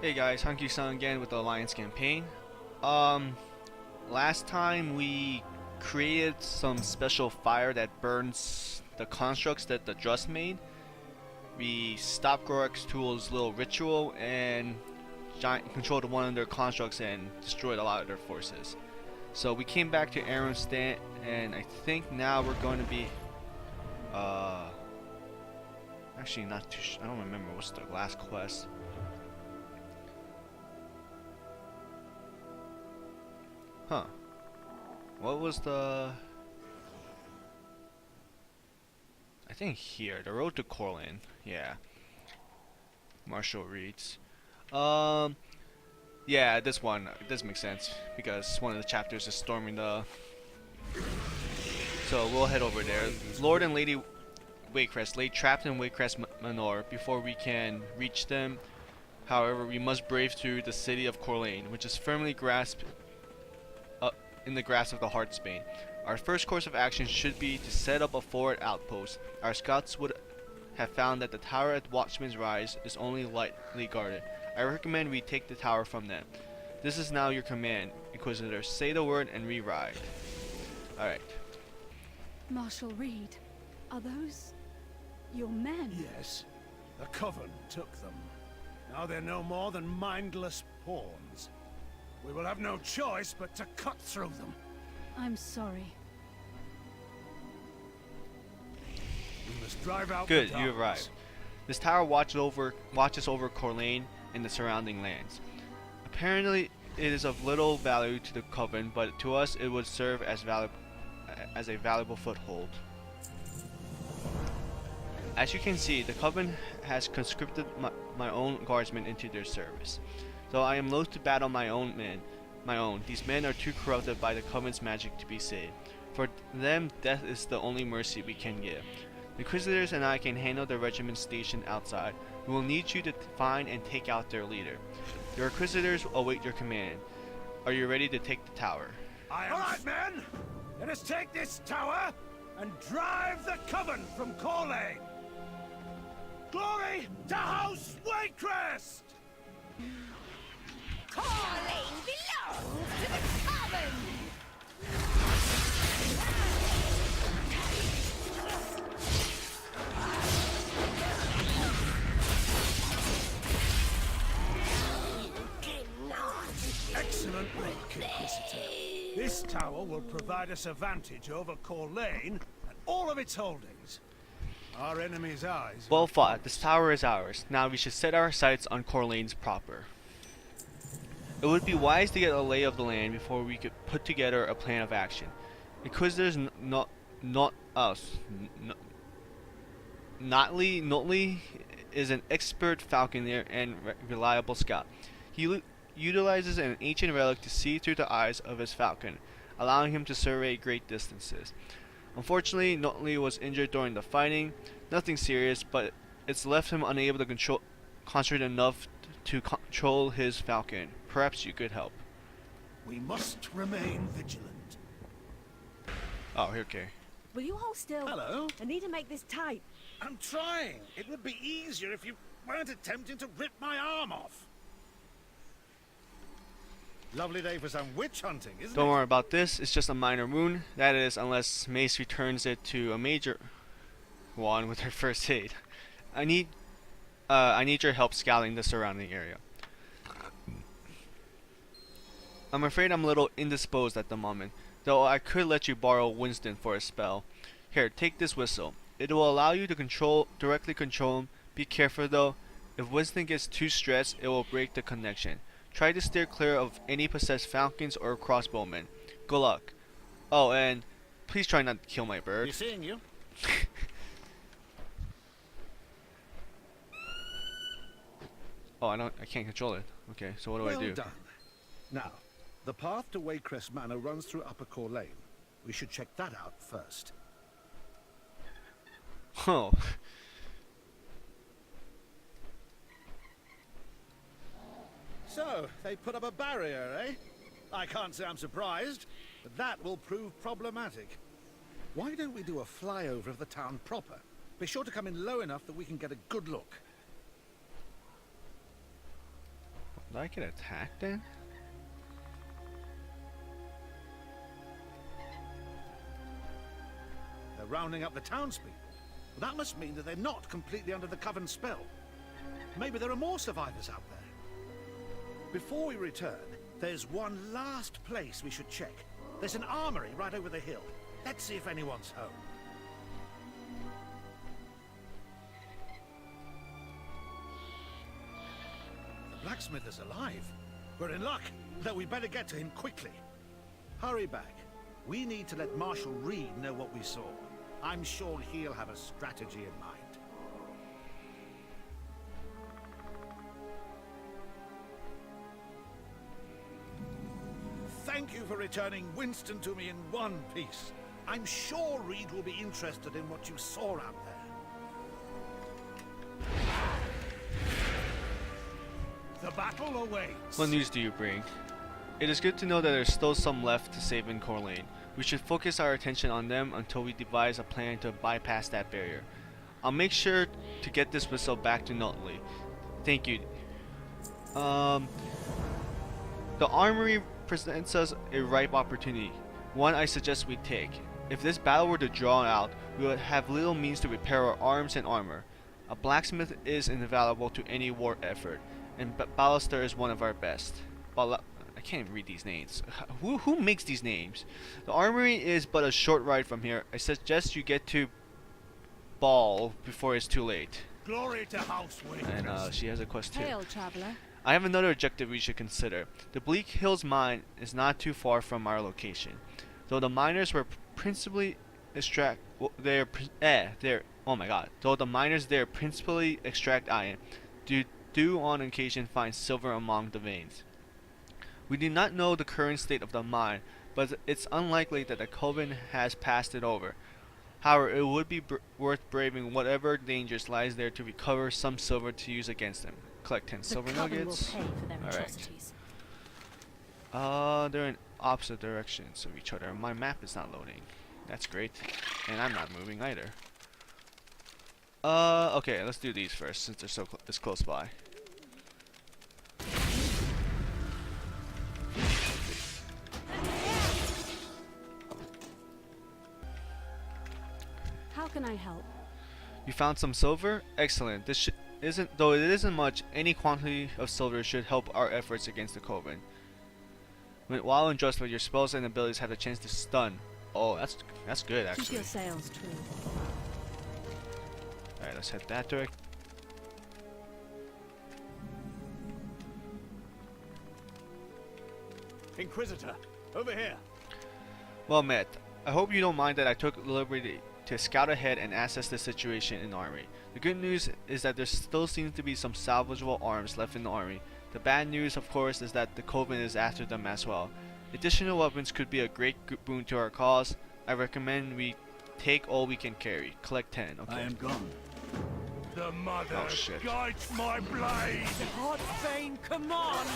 Hey guys, HanKuSung again with the Alliance campaign. Um, Last time we created some special fire that burns the constructs that the drust made. We stopped Gorak Tul's little ritual and controlled one of their constructs and destroyed a lot of their forces. So we came back to Aronstan, and I think now we're going to be, uh, actually not too. I don't remember what's the last quest. Huh. What was the... I think here, the road to Corlin. Yeah. Marshall reads. Um, yeah, this one, this makes sense because one of the chapters is storming the... So we'll head over there. Lord and Lady Waycrest lay trapped in Waycrest Manor before we can reach them. However, we must brave through the city of Corlane, which is firmly grasped in the grasp of the Heartsbane. Our first course of action should be to set up a forward outpost. Our scouts would have found that the tower at Watchman's Rise is only lightly guarded. I recommend we take the tower from them. This is now your command, Inquisitor. Say the word and we ride. Alright. Marshal Reed, are those your men? Yes, the Coven took them. Now they're no more than mindless pawns. We will have no choice but to cut through them. I'm sorry. We must drive out Good, the you darkness. arrived. This tower watches over Corlane and the surrounding lands. Apparently, it is of little value to the Coven, but to us it would serve as a valuable foothold. As you can see, the Coven has conscripted my own guardsmen into their service. Though I am loath to battle my own. These men are too corrupted by the Coven's magic to be saved. For them, death is the only mercy we can give. The Inquisitors and I can handle the regiment stationed outside. We will need you to find and take out their leader. Your Inquisitors await your command. Are you ready to take the tower? All right, men! Let us take this tower and drive the Coven from Corlane! Glory to House Waycrest! Corlane belongs to the Coven! Excellent work, Inquisitor. This tower will provide us a vantage over Corlane and all of its holdings. Our enemy's eyes... Well fought. This tower is ours. Now we should set our sights on Corlane's proper. It would be wise to get a lay of the land before we could put together a plan of action. Inquisitors not us. Notley is an expert falconer and reliable scout. He utilizes an ancient relic to see through the eyes of his falcon, allowing him to survey great distances. Unfortunately, Notley was injured during the fighting. Nothing serious, but it's left him unable to concentrate enough to control his falcon. Perhaps you could help. We must remain vigilant. Oh, okay. Will you hold still? Hello? I need to make this tight. I'm trying. It would be easier if you weren't attempting to rip my arm off. Lovely day for some witch hunting, isn't it? Don't worry about this. It's just a minor wound. That is, unless Mace returns it to a major one with her first aid. I need your help scouting the surrounding area. I'm afraid I'm a little indisposed at the moment, though I could let you borrow Winston for a spell. Here, take this whistle. It will allow you to directly control him. Be careful though. If Winston gets too stressed, it will break the connection. Try to steer clear of any possessed falcons or crossbowmen. Good luck. Oh, and please try not to kill my bird. You're seeing you? Oh, I can't control it. Okay, so what do I do? Well done. Now, the path to Waycrest Manor runs through Upper Corlane. We should check that out first. Oh. So, they put up a barrier, eh? I can't say I'm surprised, but that will prove problematic. Why don't we do a flyover of the town proper? Be sure to come in low enough that we can get a good look. Did I get attacked then? They're rounding up the townspeople. Well, that must mean that they're not completely under the Coven's spell. Maybe there are more survivors out there. Before we return, there's one last place we should check. There's an armory right over the hill. Let's see if anyone's home. The blacksmith is alive. We're in luck, though we better get to him quickly. Hurry back. We need to let Marshal Reed know what we saw. I'm sure he'll have a strategy in mind. Thank you for returning Winston to me in one piece. I'm sure Reed will be interested in what you saw out there. The battle awaits. What news do you bring? It is good to know that there's still some left to save in Corlane. We should focus our attention on them until we devise a plan to bypass that barrier. I'll make sure to get this whistle back to Nutley. Thank you. The armory presents us a ripe opportunity, one I suggest we take. If this battle were to draw out, we would have little means to repair our arms and armor. A blacksmith is invaluable to any war effort, and Ballister is one of our best. I can't even read these names. Who makes these names? The armory is but a short ride from here. I suggest you get to Ball before it's too late. Glory to House And Winters. she has a quest too. Hail, traveler. I have another objective we should consider. The Bleak Hills mine is not too far from our location. Though the miners were principally extract Though the miners there principally extract iron, do on occasion find silver among the veins. We do not know the current state of the mine, but it's unlikely that the Coven has passed it over. However, it would be worth braving whatever dangers lies there to recover some silver to use against them. Collect 10 silver nuggets. Will pay for their Alright. atrocities. They're in opposite directions of each other. My map is not loading. That's great. And I'm not moving either. Okay, let's do these first since they're it's close by. How can I help? You found some silver? Excellent. This though it isn't much, any quantity of silver should help our efforts against the Coven. While in Drust, your spells and abilities have the chance to stun. Oh, that's good Keep actually. your sails true. Alright, let's head that direct. Inquisitor, over here. Well met. I hope you don't mind that I took the liberty to scout ahead and assess the situation in the army. The good news is that there still seems to be some salvageable arms left in the army. The bad news, of course, is that the Coven is after them as well. Additional weapons could be a great boon to our cause. I recommend we take all we can carry. Collect 10, okay? I am gone. The mother Oh, shit. guides my blade. God's Bane, come on!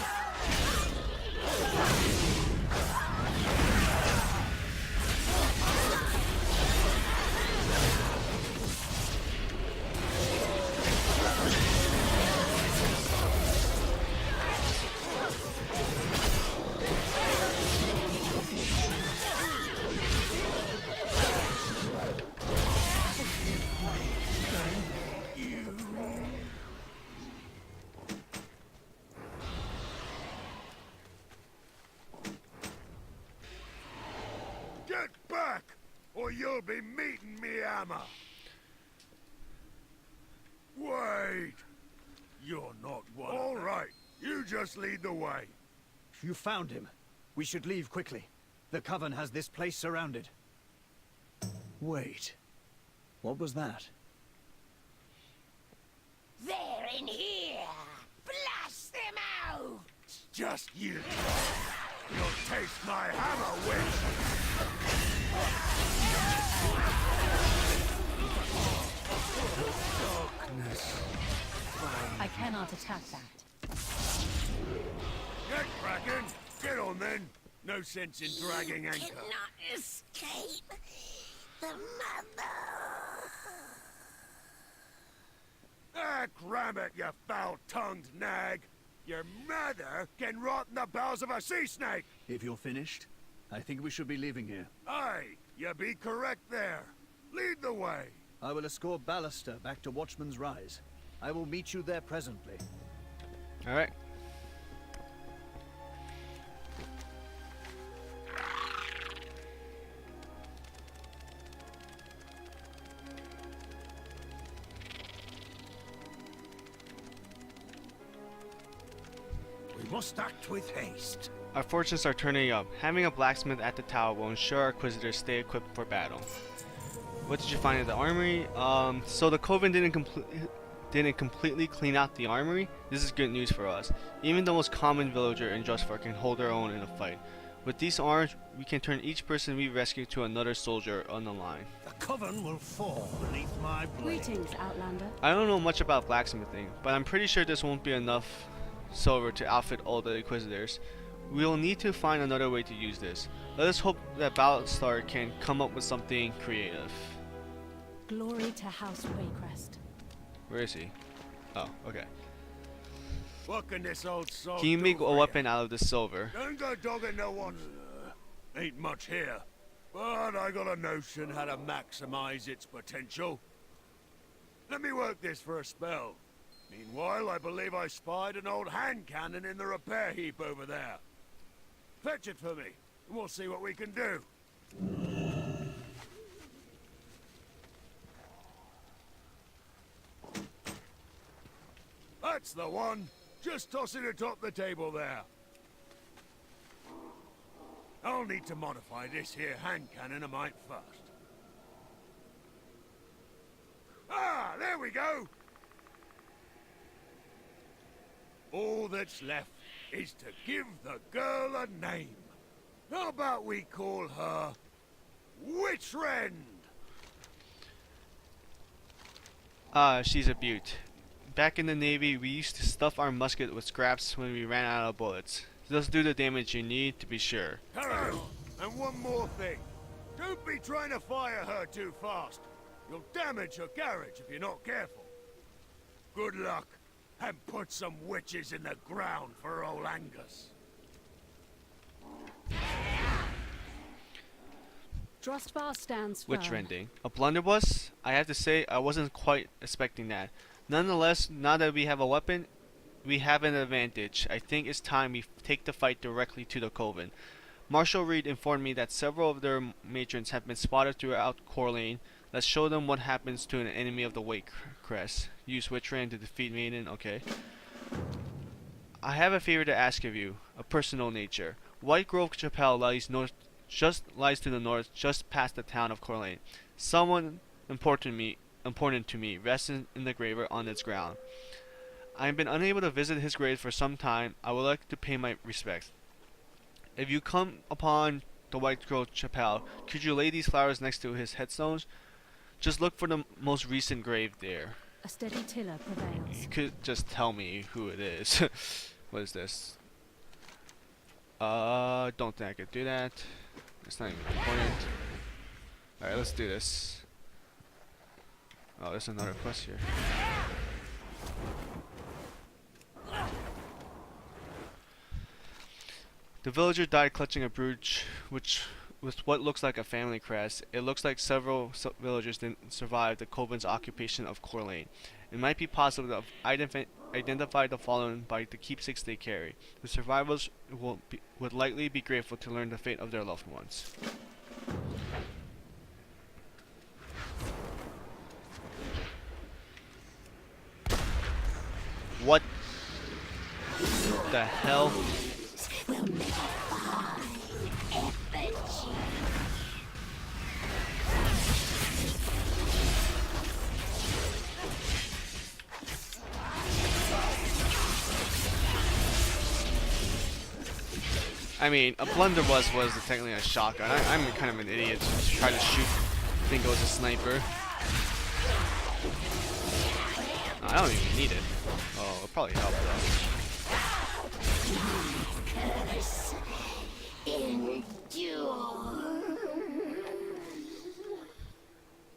Get back, or you'll be meeting me hammer. Wait. You're not one. All right, you just lead the way. You found him. We should leave quickly. The Coven has this place surrounded. Wait. What was that? They're in here! Blast them out! Just you. You'll taste my hammer, witch. I cannot attack that. Get cracking. Get on then. No sense in dragging anchor. Cannot escape the mother. Ah, cram it, you foul-tongued nag. Your mother can rot in the bowels of a sea snake! If you're finished, I think we should be leaving here. Aye, you be correct there. Lead the way. I will escort Ballister back to Watchman's Rise. I will meet you there presently. Alright. We must act with haste. Our fortunes are turning up. Having a blacksmith at the tower will ensure our Inquisitors stay equipped for battle. What did you find at the armory? So the Coven didn't completely clean out the armory. This is good news for us. Even the most common villager in Justfar can hold their own in a fight. With these arms, we can turn each person we rescue to another soldier on the line. The Coven will fall beneath my blade. Greetings, Outlander. I don't know much about blacksmithing, but I'm pretty sure this won't be enough silver to outfit all the Inquisitors. We will need to find another way to use this. Let us hope that Ballister can come up with something creative. Glory to House Waycrest. Where is he? Oh, okay. What can this old soul Can you do make a for weapon out of this silver? Don't go dogging no one. Ain't much here, but I got a notion how to maximize its potential. Let me work this for a spell. Meanwhile, I believe I spied an old hand cannon in the repair heap over there. Fetch it for me, and we'll see what we can do. That's the one. Just toss it atop the table there. I'll need to modify this here hand cannon a mite first. Ah, there we go! All that's left is to give the girl a name. How about we call her Witchrend? She's a beaut. Back in the Navy, we used to stuff our musket with scraps when we ran out of bullets. Just do the damage you need to be sure. Hello, and one more thing. Don't be trying to fire her too fast. You'll damage her carriage if you're not careful. Good luck, and put some witches in the ground for old Angus. Drustvar stands firm. Witch rending. A blunderbuss? I have to say, I wasn't quite expecting that. Nonetheless, now that we have a weapon, we have an advantage. I think it's time we take the fight directly to the Coven. Marshal Reed informed me that several of their matrons have been spotted throughout Corlane. Let's show them what happens to an enemy of the Waycrest. Use Witchrend to defeat Maiden, okay. I have a favor to ask of you, a personal nature. White Grove Chapel lies to the north, just past the town of Corlane. Someone important to me rests in the grave on its ground. I have been unable to visit his grave for some time. I would like to pay my respects. If you come upon the White Grove Chapel, could you lay these flowers next to his headstones? Just look for the most recent grave there. A steady tiller prevails. You could just tell me who it is. What is this? Don't think I could do that. It's not even important. Alright, let's do this. Oh, there's another quest here. The villager died clutching a brooch, which with what looks like a family crest. It looks like several villagers didn't survive the Coven's occupation of Corlane. It might be possible to identify the fallen by the keepsakes they carry. The survivors would likely be grateful to learn the fate of their loved ones. What the hell? I mean, a blunderbuss was technically a shotgun. I'm kind of an idiot to try to shoot, think it was a sniper. I don't even need it. Oh, it'll probably help though.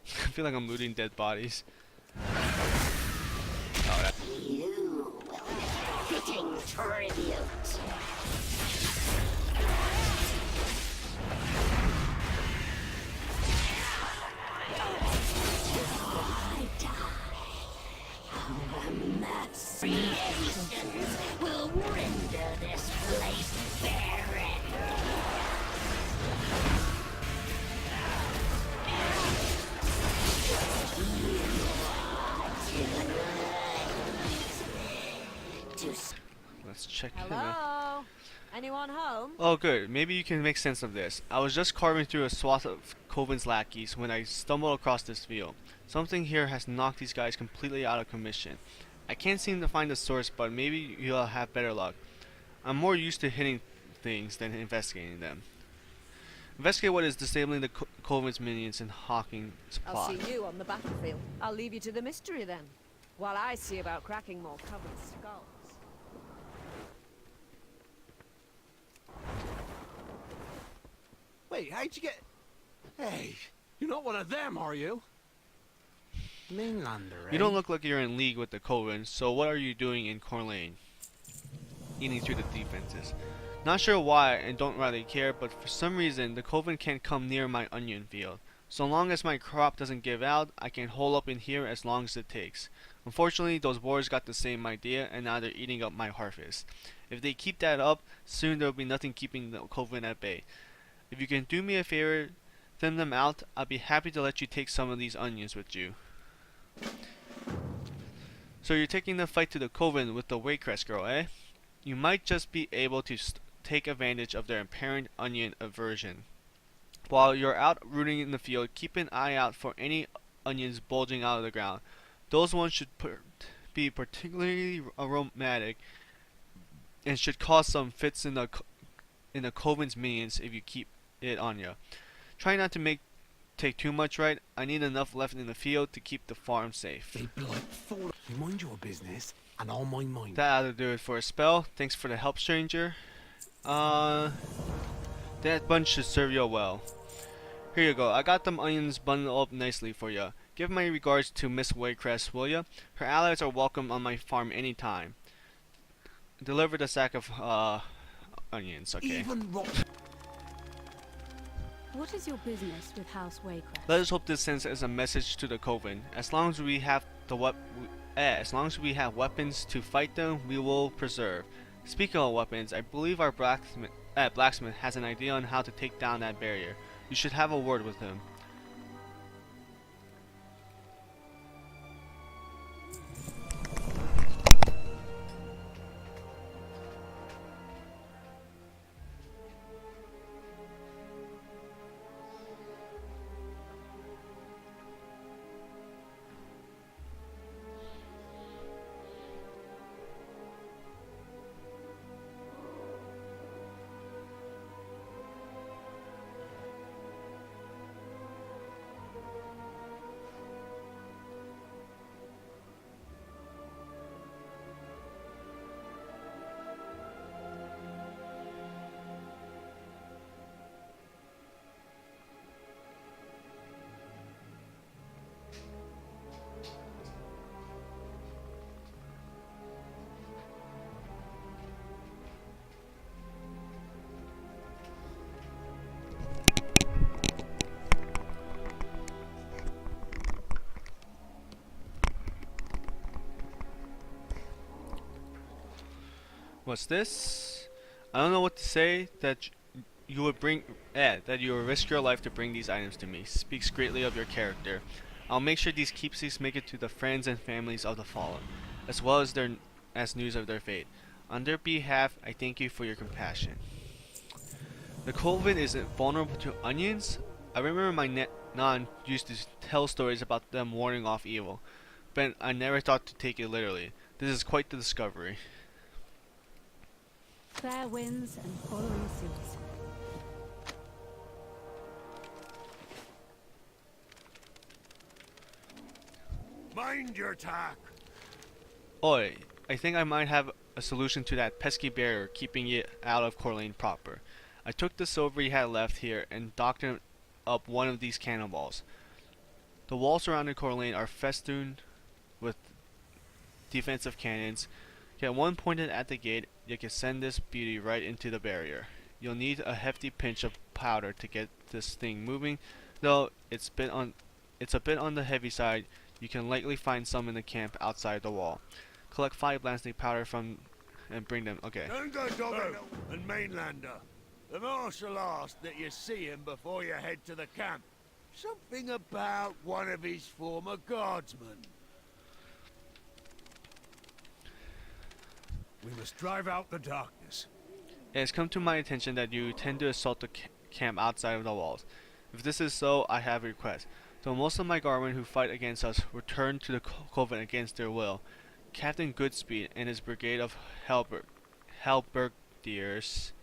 I feel like I'm looting dead bodies. Oh, that. You will be fitting tribute. Creations will render this place barren. Let's check him out. Hello? Anyone home? Oh good, maybe you can make sense of this. I was just carving through a swath of Coven's lackeys when I stumbled across this field. Something here has knocked these guys completely out of commission. I can't seem to find the source, but maybe you'll have better luck. I'm more used to hitting things than investigating them. Investigate what is disabling the Coven's minions and hawking I'll supply. see you on the battlefield. I'll leave you to the mystery then, while I see about cracking more Coven skulls. Wait, how'd you get... Hey, you're not one of them, are you? Mainlander, You don't look like you're in league with the Coven, so what are you doing in Corlane? Eating through the defenses. Not sure why and don't really care, but for some reason the Coven can't come near my onion field. So long as my crop doesn't give out, I can hole up in here as long as it takes. Unfortunately, those boars got the same idea and now they're eating up my harvest. If they keep that up, soon there will be nothing keeping the Coven at bay. If you can do me a favor, thin them out, I'll be happy to let you take some of these onions with you. So you're taking the fight to the Coven with the Waycrest girl, eh? You might just be able to take advantage of their apparent onion aversion. While you're out rooting in the field, keep an eye out for any onions bulging out of the ground. Those ones should be particularly aromatic and should cause some fits in the Coven's minions if you keep it on you. Try not to take too much, right? I need enough left in the field to keep the farm safe. They blight for... You mind your business, and I'll mind mine. That ought to do it for a spell. Thanks for the help, stranger. That bunch should serve you well. Here you go. I got them onions bundled up nicely for you. Give my regards to Miss Waycrest, will ya? Her allies are welcome on my farm anytime. Deliver the sack of onions, okay? Even What is your business with House Waycrest? Let us hope this sends as a message to the Coven. As long as we have weapons to fight them, we will preserve. Speaking of weapons, I believe our blacksmith has an idea on how to take down that barrier. You should have a word with him. What's this? I don't know what to say. That you would risk your life to bring these items to me. Speaks greatly of your character. I'll make sure these keepsakes make it to the friends and families of the fallen, as well as news of their fate. On their behalf, I thank you for your compassion. The Coven isn't vulnerable to onions? I remember my Nan used to tell stories about them warding off evil, but I never thought to take it literally. This is quite the discovery. Fair winds and following seas. Mind your tack. Oi, I think I might have a solution to that pesky barrier keeping it out of Corlane proper. I took the silver he had left here and doctored up one of these cannonballs. The walls surrounding Corlane are festooned with defensive cannons. Get one pointed at the gate. You can send this beauty right into the barrier. You'll need a hefty pinch of powder to get this thing moving, though it's a bit on the heavy side. You can likely find some in the camp outside the wall. Collect 5 blasting powder from and bring them. Okay. And Mainlander. The Marshal asked that you see him before you head to the camp. Something about one of his former guardsmen. We must drive out the darkness. It has come to my attention that you tend to assault the camp outside of the walls. If this is so, I have a request. Though most of my guardsmen who fight against us return to the Coven against their will, Captain Goodspeed and his brigade of halberdiers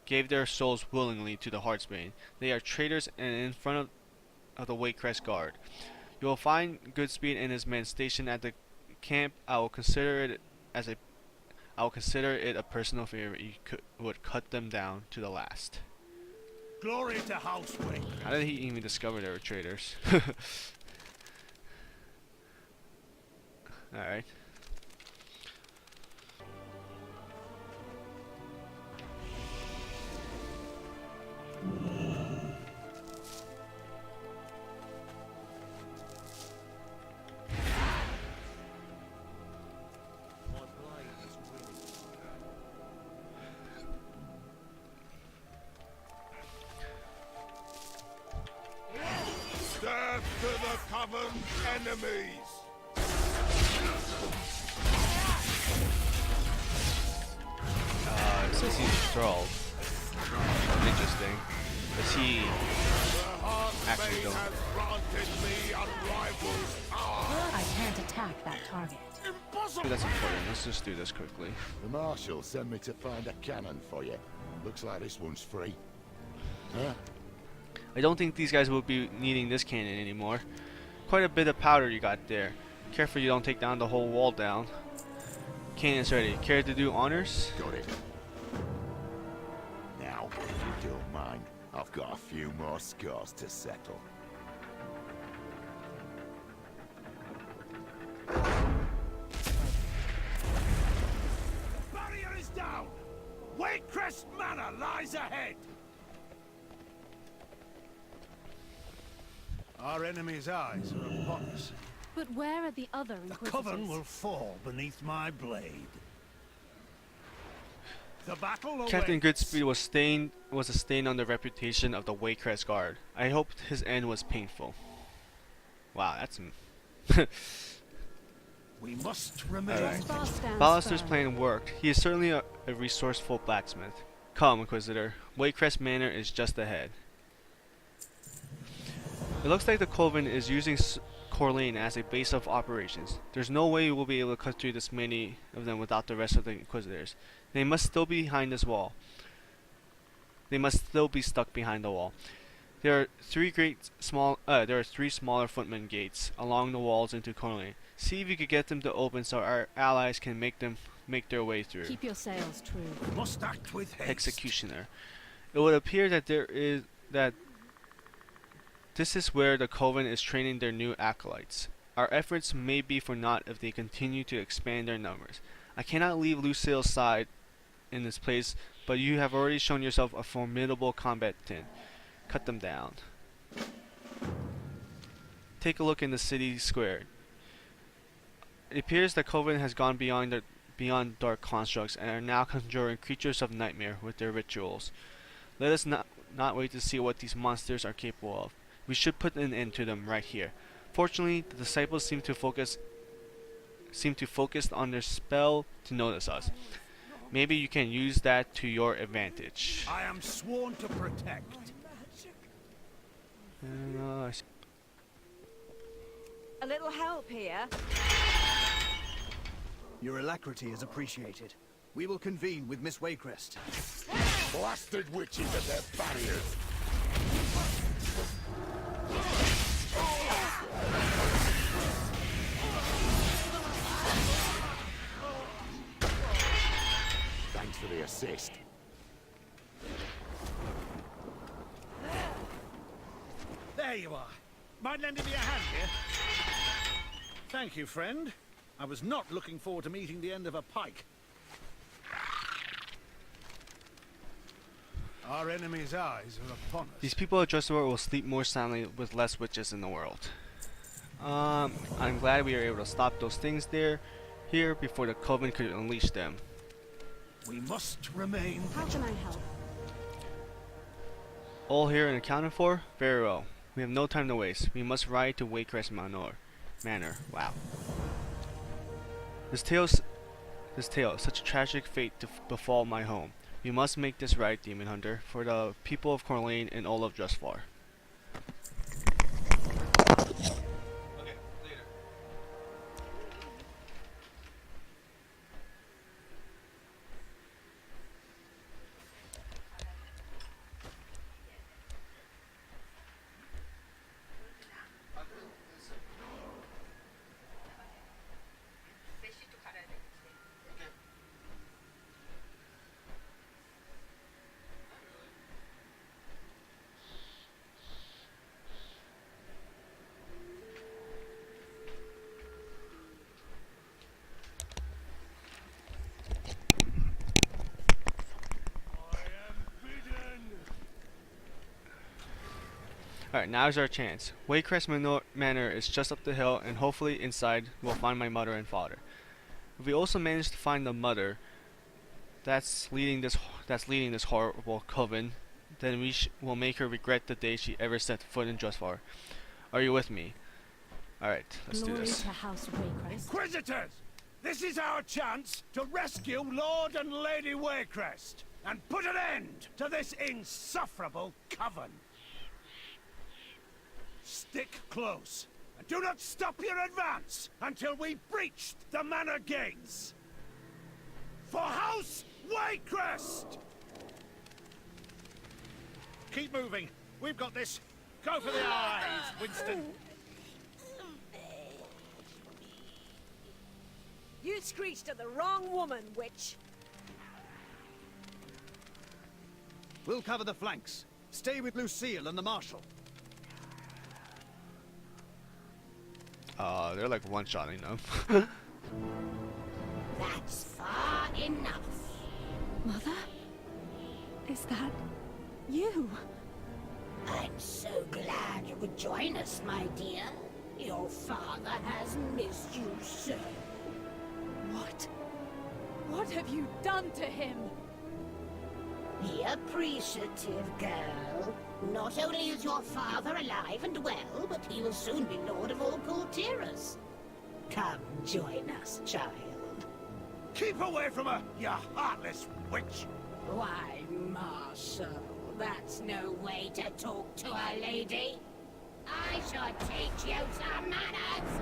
gave their souls willingly to the Heartsbane. They are traitors and in front of the Waycrest Guard. You will find Goodspeed and his men stationed at the camp. I will consider it a personal favor if you would cut them down to the last. Glory to Houseway. How did he even discover they were traitors? Alright. Death to the Coven's enemies! It says he's enthralled. Interesting. Does he actually don't? I can't attack that target. That's important. Let's just do this quickly. The Marshal sent me to find a cannon for you. Looks like this one's free. Huh? I don't think these guys will be needing this cannon anymore. Quite a bit of powder you got there. Careful you don't take down the whole wall down. Cannon's ready. Care to do honors? Got it. Now, if you don't mind, I've got a few more scores to settle. Barrier is down! Waycrest Manor lies ahead! Our enemy's eyes are upon us. But where are the other The Inquisitors? Coven will fall beneath my blade. The battle awaits. Captain Goodspeed was a stain on the reputation of the Waycrest Guard. I hoped his end was painful. Wow, that's We must remain. Ballister's plan worked. He is certainly a resourceful blacksmith. Come, Inquisitor. Waycrest Manor is just ahead. It looks like the Coven is using Corlane as a base of operations. There's no way we'll be able to cut through this many of them without the rest of the Inquisitors. They must still be behind this wall. They must still be stuck behind the wall. There are three smaller footman gates along the walls into Corlane. See if you could get them to open so our allies can make their way through. Keep your sails true. Must act with haste. Executioner. It would appear that this is where the Coven is training their new acolytes. Our efforts may be for naught if they continue to expand their numbers. I cannot leave Lucille's side in this place, but you have already shown yourself a formidable combatant. Cut them down. Take a look in the city square. It appears the Coven has gone beyond dark constructs and are now conjuring creatures of nightmare with their rituals. Let us not wait to see what these monsters are capable of. We should put an end to them right here. Fortunately, the disciples seem to focus on their spell to notice us. Maybe you can use that to your advantage. I am sworn to protect. A little help here. Your alacrity is appreciated. We will convene with Miss Waycrest. Blasted witches at their barriers! Thanks for the assist. There you are. Mind lending me a hand here? Thank you, friend. I was not looking forward to meeting the end of a pike. Our enemy's eyes are upon us. These people at Drustvar will sleep more soundly with less witches in the world. I'm glad we were able to stop those things here before the Coven could unleash them. We must remain. How can I help? All here and accounted for? Very well. We have no time to waste. We must ride to Waycrest Manor. Wow. This tale, such a tragic fate to befall my home. We must make this right, Demon Hunter, for the people of Corlane and all of Drustvar. Okay, later. Alright, now's our chance. Waycrest Manor is just up the hill, and hopefully inside we'll find my mother and father. If we also manage to find the mother that's leading this horrible coven, then we will make her regret the day she ever set foot in Drustvar. Are you with me? Alright, let's do Glory this. to House Waycrest. Inquisitors! This is our chance to rescue Lord and Lady Waycrest and put an end to this insufferable coven. Stick close, and do not stop your advance until we've breached the manor gates. For House Waycrest! Keep moving. We've got this. Go for the eyes, Winston. You screeched at the wrong woman, witch. We'll cover the flanks. Stay with Lucille and the Marshal. They're like one-shotting them. That's far enough. Mother? Is that you? I'm so glad you could join us, my dear. Your father has missed you so. What? What have you done to him? Be appreciative, girl. Not only is your father alive and well, but he will soon be Lord of all Kultiras. Come join us, child. Keep away from her, you heartless witch! Why, Marshal, that's no way to talk to a lady. I shall teach you some manners.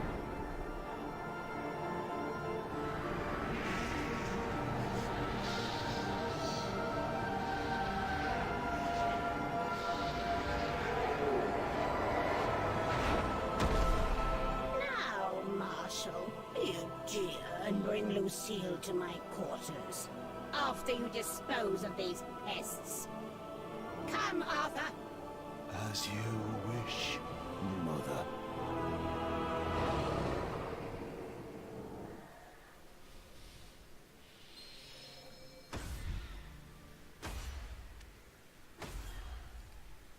Now, Marshal, you dear, and bring Lucille to my quarters. After you dispose of these pests. Come, Arthur. As you wish, Mother.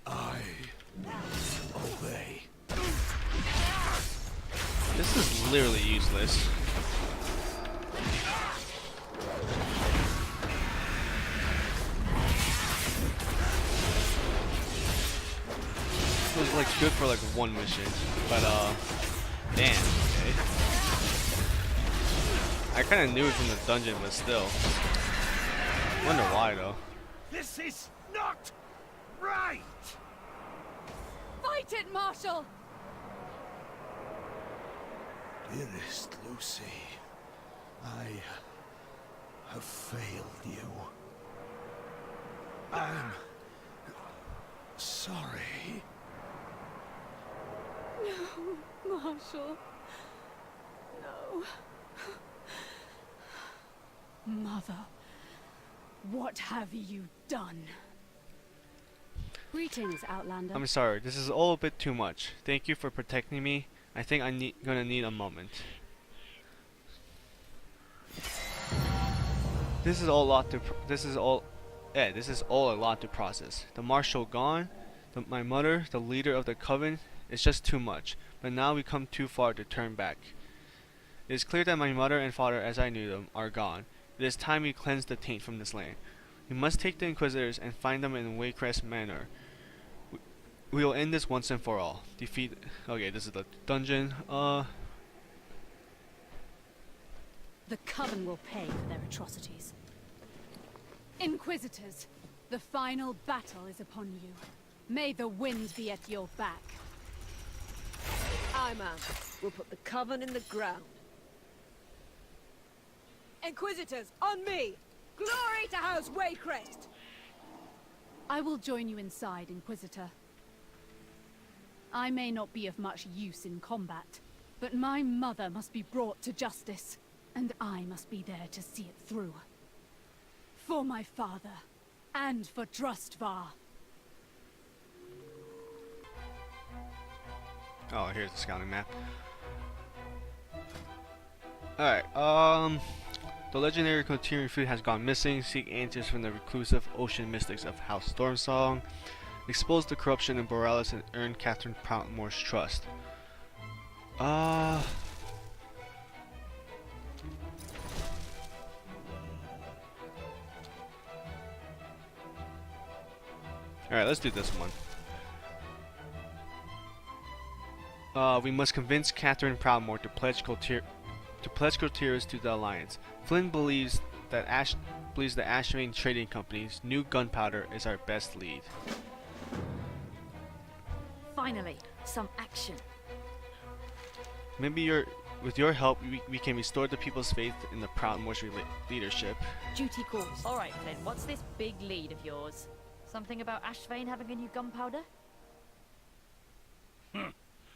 I obey. This is literally useless. It was like good for like one mission, but damn, okay. I kind of knew it from the dungeon, but still. Wonder why though. This is not right! Fight it, Marshal! Dearest Lucy, I have failed you. I'm sorry. No, Marshal. No. Mother, what have you done? Greetings, Outlander. I'm sorry, this is all a bit too much. Thank you for protecting me. I think I'm gonna need a moment. This is all a lot to. This is all a lot to process. The marshal gone, my mother, the leader of the coven. It's just too much. But now we come too far to turn back. It is clear that my mother and father, as I knew them, are gone. It is time we cleanse the taint from this land. We must take the Inquisitors and find them in Waycrest Manor. We will end this once and for all. Defeat. Okay, this is the dungeon. The Coven will pay for their atrocities. Inquisitors, the final battle is upon you. May the wind be at your back. Aye, man. We'll put the Coven in the ground. Inquisitors, on me! Glory to House Waycrest! I will join you inside, Inquisitor. I may not be of much use in combat, but my mother must be brought to justice, and I must be there to see it through. For my father, and for Drustvar. Oh, here's the scouting map. Alright, the legendary Criterion food has gone missing. Seek answers from the reclusive ocean mystics of House Stormsong. Expose the corruption in Borealis and earn Catherine Proudmoore's trust. Alright, let's do this one. We must convince Catherine Proudmoore to pledge Coteras to the Alliance. Flynn believes that the Ashvane Trading Company's new gunpowder is our best lead. Finally, some action. Maybe with your help, we can restore the people's faith in the Proudmoore's leadership. Duty calls. All right, Flynn. What's this big lead of yours? Something about Ashvane having a new gunpowder?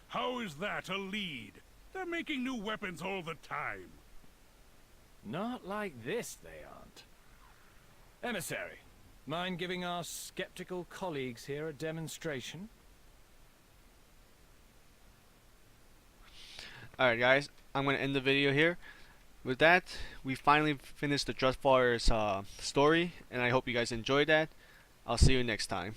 How is that a lead? They're making new weapons all the time. Not like this, they aren't. Emissary, mind giving our skeptical colleagues here a demonstration? Alright guys, I'm going to end the video here. With that, we finally finished the Drustvar's story, and I hope you guys enjoyed that. I'll see you next time.